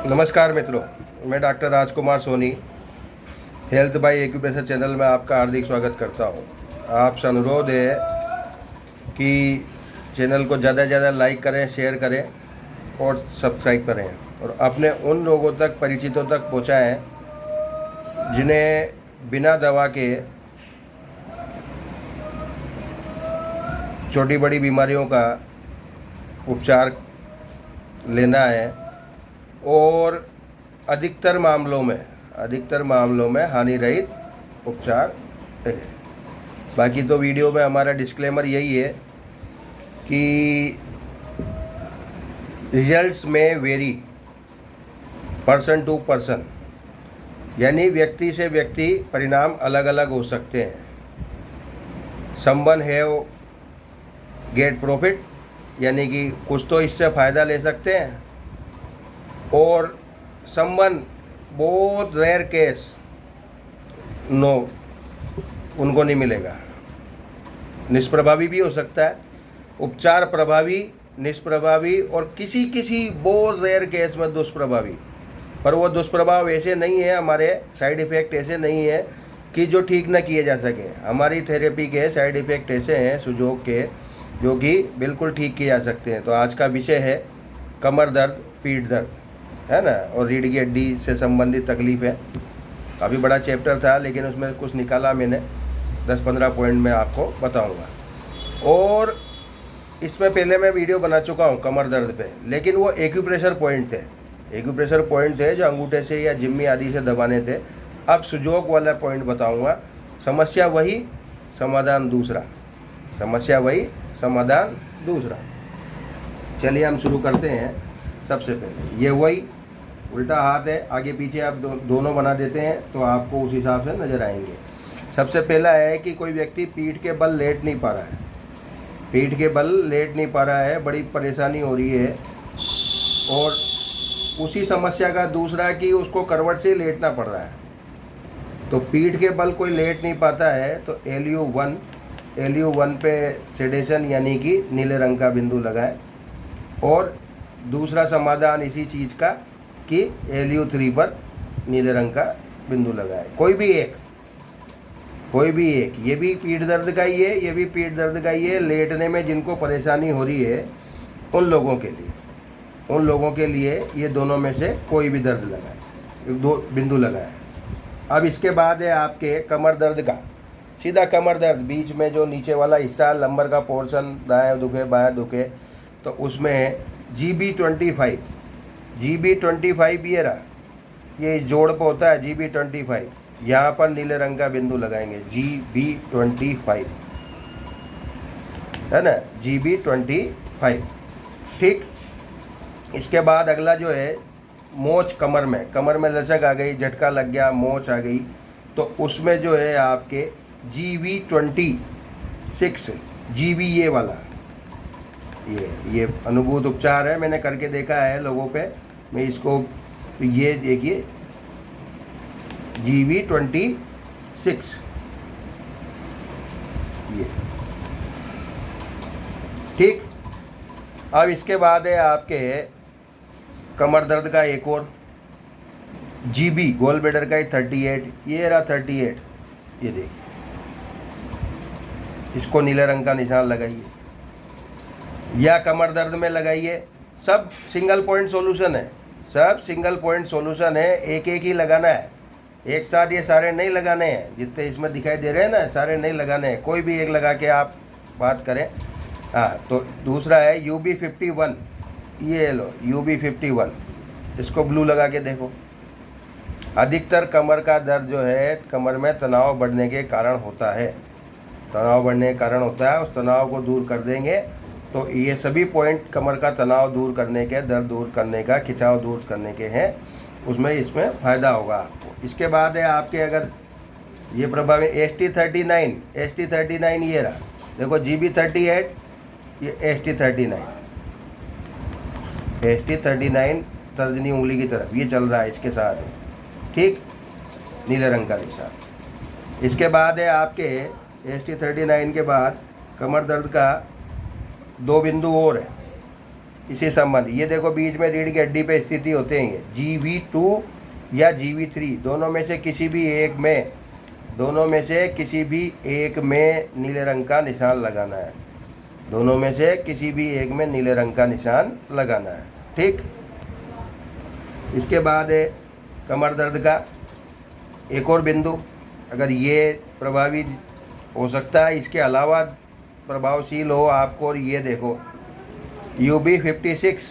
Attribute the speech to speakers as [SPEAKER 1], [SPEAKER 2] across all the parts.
[SPEAKER 1] नमस्कार मित्रों, मैं doctor Rajkumar Soni health by acupressure channel में आपका हार्दिक स्वागत करता हूं। आपसे अनुरोध है कि चैनल को ज़्यादा से ज़्यादा लाइक करें, शेयर करें और सब्सक्राइब करें और अपने उन लोगों तक, परिचितों तक पहुंचाएं जिन्हें बिना दवा के छोटी बड़ी बीमारियों का उपचार लेना है और अधिकतर मामलों में हानि रहित उपचार है। बाकी तो वीडियो में हमारा डिस्क्लेमर यही है कि रिजल्ट्स में वेरी पर्सन टू पर्सन, यानी व्यक्ति से व्यक्ति परिणाम अलग अलग हो सकते हैं। समवन हैव गेट प्रॉफिट, यानी कि कुछ तो इससे फ़ायदा ले सकते हैं, और समवन बहुत रेयर केस नो, उनको नहीं मिलेगा। निष्प्रभावी भी हो सकता है, उपचार प्रभावी, निष्प्रभावी और किसी बहुत रेयर केस में दुष्प्रभावी। पर वो दुष्प्रभाव ऐसे नहीं है, हमारे साइड इफ़ेक्ट ऐसे नहीं है कि जो ठीक न किए जा सके। हमारी थेरेपी के साइड इफ़ेक्ट ऐसे हैं सुजोग के, जो कि बिल्कुल ठीक किए जा सकते हैं। तो आज का विषय है कमर दर्द, पीठ दर्द, है ना, और रीढ़ की हड्डी से संबंधित तकलीफ है। काफ़ी बड़ा चैप्टर था, लेकिन उसमें कुछ निकाला मैंने, 10-15 पॉइंट में आपको बताऊंगा। और इसमें पहले मैं वीडियो बना चुका हूं कमर दर्द पे, लेकिन वो एक्यूप्रेशर पॉइंट थे जो अंगूठे से या जिम्मी आदि से दबाने थे। अब सुजोग वाला पॉइंट बताऊंगा। समस्या वही, समाधान दूसरा। चलिए हम शुरू करते हैं। सबसे पहले ये वही उल्टा हाथ है, आगे पीछे आप दोनों बना देते हैं तो आपको उस हिसाब से नज़र आएंगे। सबसे पहला है कि कोई व्यक्ति पीठ के बल लेट नहीं पा रहा है, बड़ी परेशानी हो रही है। और उसी समस्या का दूसरा कि उसको करवट से लेटना पड़ रहा है। तो पीठ के बल कोई लेट नहीं पाता है तो LU1 पे सेडेशन यानी कि नीले रंग का बिंदु लगाए। और दूसरा समाधान इसी चीज़ का कि LU3 पर नीले रंग का बिंदु लगाए। कोई भी एक, ये भी पीठ दर्द का ही है, ये भी पीठ दर्द का ही है। लेटने में जिनको परेशानी हो रही है उन लोगों के लिए ये दोनों में से कोई भी दर्द लगाए, 2 बिंदु लगाए। अब इसके बाद है आपके कमर दर्द का, सीधा कमर दर्द, बीच में जो नीचे वाला हिस्सा, लंबर का पोर्शन, दाएं दुखे बाएं दुखे, तो उसमें GB25 ये रहा, ये जोड़ पे होता है GB25। यहाँ पर नीले रंग का बिंदु लगाएंगे, GB25, है ना, GB25। ठीक। इसके बाद अगला जो है मोच, कमर में लचक आ गई, झटका लग गया, मोच आ गई, तो उसमें जो है आपके GB26, GB ये वाला, ये अनुभूत उपचार है, मैंने करके देखा है लोगों पे। मैं इसको, ये देखिए GB26, ये ठीक। अब इसके बाद है आपके कमर दर्द का एक और GB, गोल ब्लैडर का 38, ये रहा 38, ये देखिए, इसको नीले रंग का निशान लगाइए या कमर दर्द में लगाइए। सब सिंगल पॉइंट सॉल्यूशन है, एक ही लगाना है, एक साथ ये सारे नहीं लगाने हैं, जितने इसमें दिखाई दे रहे हैं ना, सारे नहीं लगाने हैं, कोई भी एक लगा के आप बात करें। हाँ, तो दूसरा है UB51, ये लो UB51, इसको ब्लू लगा के देखो। अधिकतर कमर का दर्द जो है कमर में तनाव बढ़ने के कारण होता है, उस तनाव को दूर कर देंगे तो ये सभी पॉइंट कमर का तनाव दूर करने के, दर्द दूर करने का, खिंचाव दूर करने के हैं, इसमें फ़ायदा होगा आपको। इसके बाद है आपके, अगर ये प्रभावी ST39 ये रहा, देखो GB38, ये ST39 तर्जनी उंगली की तरफ ये चल रहा है इसके साथ, ठीक, नीले रंग का निशान। इसके बाद है आपके ST39 के बाद कमर दर्द का 2 बिंदु और है, इसी संबंध, ये देखो बीच में रीढ़ की हड्डी पे स्थिति होते हैं ये GV2 या GV3, दोनों में से किसी भी एक में, दोनों में से किसी भी एक में नीले रंग का निशान लगाना है, दोनों में से किसी भी एक में नीले रंग का निशान लगाना है। ठीक। इसके बाद है कमर दर्द का एक और बिंदु, अगर ये प्रभावी हो सकता है, इसके अलावा प्रभावशील हो आपको, और ये देखो UB56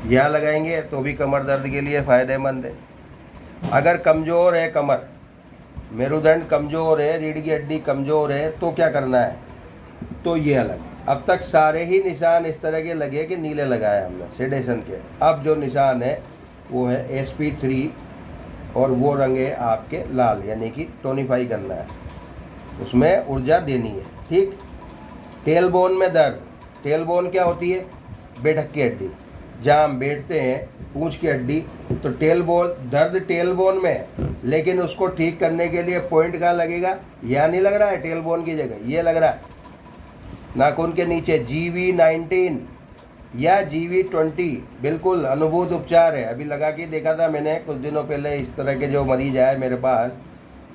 [SPEAKER 1] यहाँ लगाएंगे तो भी कमर दर्द के लिए फ़ायदेमंद है। अगर कमज़ोर है कमर, मेरुदंड कमज़ोर है, रीढ़ की हड्डी कमज़ोर है, तो क्या करना है, तो ये अलग। अब तक सारे ही निशान इस तरह के लगे कि नीले लगाए हमने सेडेशन के। अब जो निशान है वो है SP3 और वो रंग है आपके लाल, यानी कि टोनिफाई करना है, उसमें ऊर्जा देनी है। ठीक। टेल बोन में दर्द, टेल बोन क्या होती है, बैठक की हड्डी, जहाँ हम बैठते हैं पूंछ की हड्डी, तो टेल बोन दर्द टेल बोन में है, लेकिन उसको ठीक करने के लिए पॉइंट कहाँ लगेगा, यहाँ नहीं लग रहा है टेल बोन की जगह, ये लग रहा है नाखून के नीचे, GV19 या GV20, बिल्कुल अनुभूत उपचार है। अभी लगा के देखा था मैंने कुछ दिनों पहले, इस तरह के जो मरीज आए मेरे पास,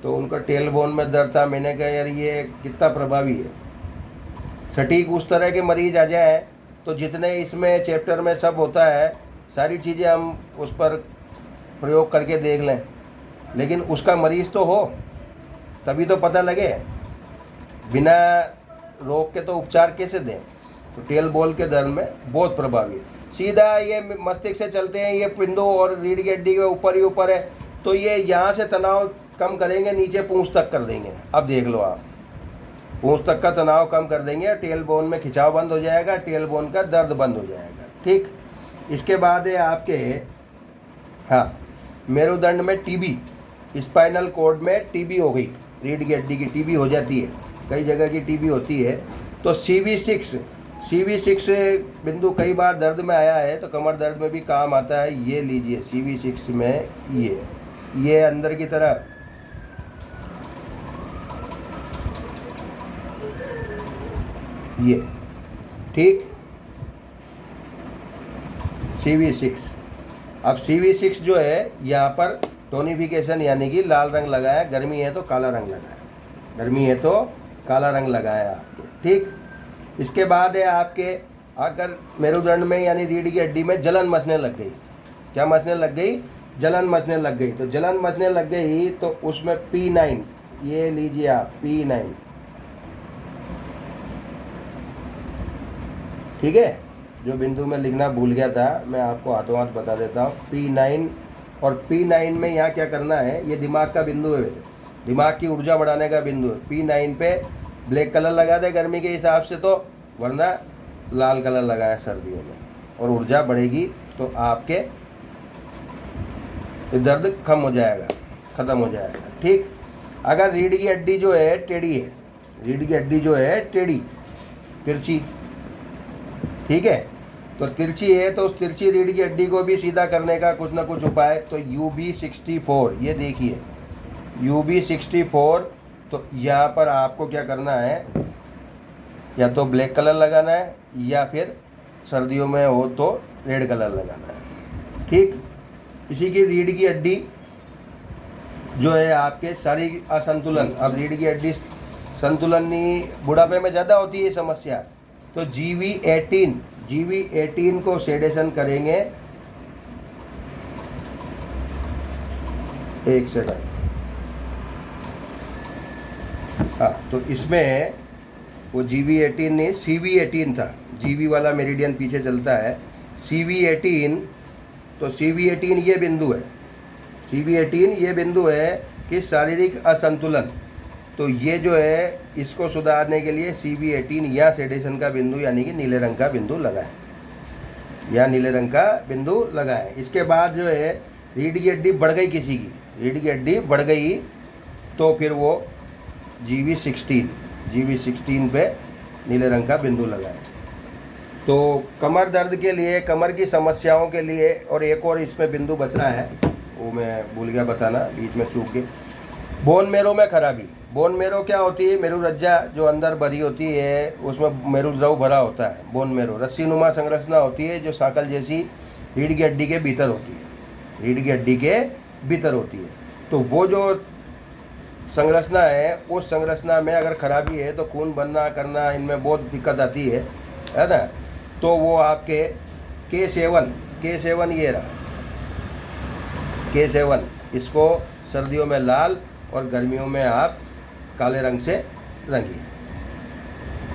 [SPEAKER 1] तो उनका टेल बोन में दर्द था। मैंने कहा यार ये कितना प्रभावी है। सटीक उस तरह के मरीज आ जाए तो जितने इसमें चैप्टर में सब होता है, सारी चीज़ें हम उस पर प्रयोग करके देख लें, लेकिन उसका मरीज तो हो तभी तो पता लगे, बिना रोग के तो उपचार कैसे दें। तो टेल बोन के दर्द में बहुत प्रभावी, सीधा ये मस्तिष्क से चलते हैं, ये पिंडों और रीढ़ की हड्डी के ऊपर ही ऊपर है, तो ये यहाँ से तनाव कम करेंगे, नीचे पूंछ तक कर देंगे। अब देख लो आप, पूंछ तक का तनाव कम कर देंगे, टेल बोन में खिंचाव बंद हो जाएगा, टेल बोन का दर्द बंद हो जाएगा। ठीक। इसके बाद है आपके मेरुदंड में TB, स्पाइनल कॉर्ड में TB हो गई, रीढ़ की हड्डी की TB हो जाती है, कई जगह की TB होती है, तो CV6 बिंदु कई बार दर्द में आया है, तो कमर दर्द में भी काम आता है। ये लीजिए CV6 में ये अंदर की तरफ, ये ठीक, CV6। अब CV6 जो है यहाँ पर टोनिफिकेशन, यानी कि लाल रंग लगाया, गर्मी है तो काला रंग लगाया, गर्मी है तो काला रंग लगाया आपके। ठीक। इसके बाद है आपके, अगर मेरुदंड में यानी रीढ़ की हड्डी में जलन मचने लग गई, क्या मचने लग गई, जलन मचने लग गई, तो जलन मचने लग गई तो उसमें P9, ये लीजिए आप P9, ठीक है। जो बिंदु में लिखना भूल गया था, मैं आपको हाथों हाथ बता देता हूँ, P9, और P9 में यहाँ क्या करना है, ये दिमाग का बिंदु है, दिमाग की ऊर्जा बढ़ाने का बिंदु है। P9 पे ब्लैक कलर लगा दे गर्मी के हिसाब से, तो वरना लाल कलर लगाए सर्दियों में, और ऊर्जा बढ़ेगी तो आपके दर्द कम हो जाएगा, ख़त्म हो जाएगा। ठीक। अगर रीढ़ की हड्डी जो है टेढ़ी है, रीढ़ की हड्डी जो है टेढ़ी, तिरछी, ठीक है, तो तिरछी है, तो उस तिरछी रीढ़ की हड्डी को भी सीधा करने का कुछ ना कुछ उपाय, तो UB64, ये देखिए UB64, तो यहाँ पर आपको क्या करना है, या तो ब्लैक कलर लगाना है, या फिर सर्दियों में हो तो रेड कलर लगाना है। ठीक। इसी की रीढ़ की हड्डी जो है आपके शारीरिक असंतुलन, अब रीढ़ की हड्डी संतुलन नहीं, बुढ़ापे में ज़्यादा होती है समस्या, तो GV18 को सेडेशन करेंगे। एक सेकंड, तो इसमें वो GV18 नहीं, CV18 था, GV वाला मेरिडियन पीछे चलता है, CV18, तो CV18 ये बिंदु है, CV18 ये बिंदु है कि शारीरिक असंतुलन, तो ये जो है इसको सुधारने के लिए CV18 या सेडेशन का बिंदु, यानी कि नीले रंग का बिंदु लगाएं, या नीले रंग का बिंदु लगाएं। इसके बाद जो है रीढ़ की हड्डी बढ़ गई, किसी की रीढ़ की हड्डी बढ़ गई, तो फिर वो GV16 पे नीले रंग का बिंदु लगाएं। तो कमर दर्द के लिए, कमर की समस्याओं के लिए, और एक और इसमें बिंदु बच रहा है, वो मैं भूल गया बताना, बीच में चूक गए, बोन मेरो में खराबी, बोन मेरो क्या होती है? मेरुरज्जा जो अंदर भरी होती है, उसमें मेरुद्रव भरा होता है। बोन मेरो रस्सी नुमा संरचना होती है जो सांकल जैसी रीढ़ की हड्डी के भीतर होती है, रीढ़ की हड्डी के भीतर होती है। तो वो जो संरचना है, उस संरचना में अगर खराबी है तो खून बनना करना इनमें बहुत दिक्कत आती है ना। तो वो आपके K7 ये रहा, K7, इसको सर्दियों में लाल और गर्मियों में आप काले रंग से रंगिए।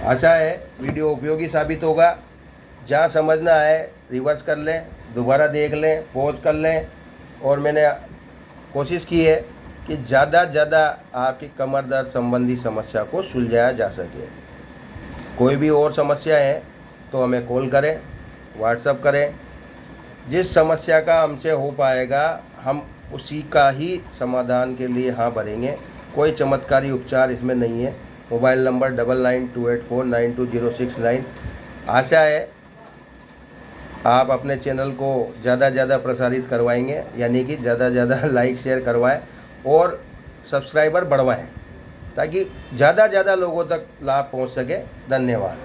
[SPEAKER 1] आशा है वीडियो उपयोगी साबित होगा। जहाँ समझना है रिवर्स कर लें, दोबारा देख लें, पॉज कर लें। और मैंने कोशिश की है कि ज़्यादा ज़्यादा आपकी कमर दर्द संबंधी समस्या को सुलझाया जा सके। कोई भी और समस्या है तो हमें कॉल करें, व्हाट्सएप करें। जिस समस्या का हमसे हो पाएगा हम उसी का ही समाधान के लिए हाँ भरेंगे। कोई चमत्कारी उपचार इसमें नहीं है। Mobile number 9928492069। आशा है आप अपने चैनल को ज़्यादा ज़्यादा प्रसारित करवाएंगे, यानी कि ज़्यादा ज़्यादा लाइक शेयर करवाएं और सब्सक्राइबर बढ़वाएं ताकि ज़्यादा लोगों तक लाभ पहुंच सके। धन्यवाद।